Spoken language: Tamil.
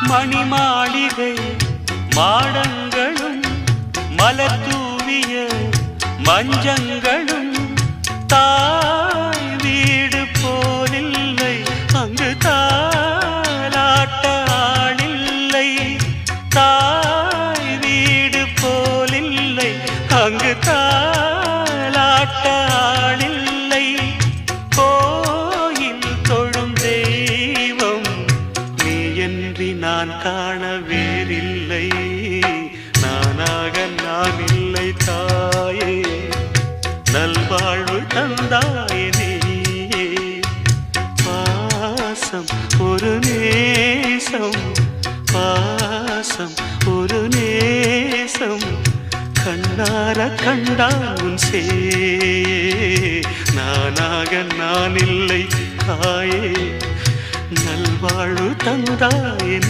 மணிமாளிகை மாடங்களும் மலர் தூவிய மஞ்சங்களும் தாய் வீடு போலில்லை, அங்கு தாலாட்ட ஆளில்லை. தாய் வீடு போலில்லை, அங்கு தாலாட்ட ஆளில்லை. கோயில் தொழும் தெய்வம் நீயன்றி நான் காண வேறில்லை. நானாக நான் இல்லை தாயே, நல்வாழ்வு தந்தாயே நீயே. பாசம் ஒரு நேசம், பாசம் ஒரு நேசம், கண்ணார கண்டால் உன் சே. நானாக நான் இல்லை தாயே, நல்வாழ்வு தந்தாயே நீ.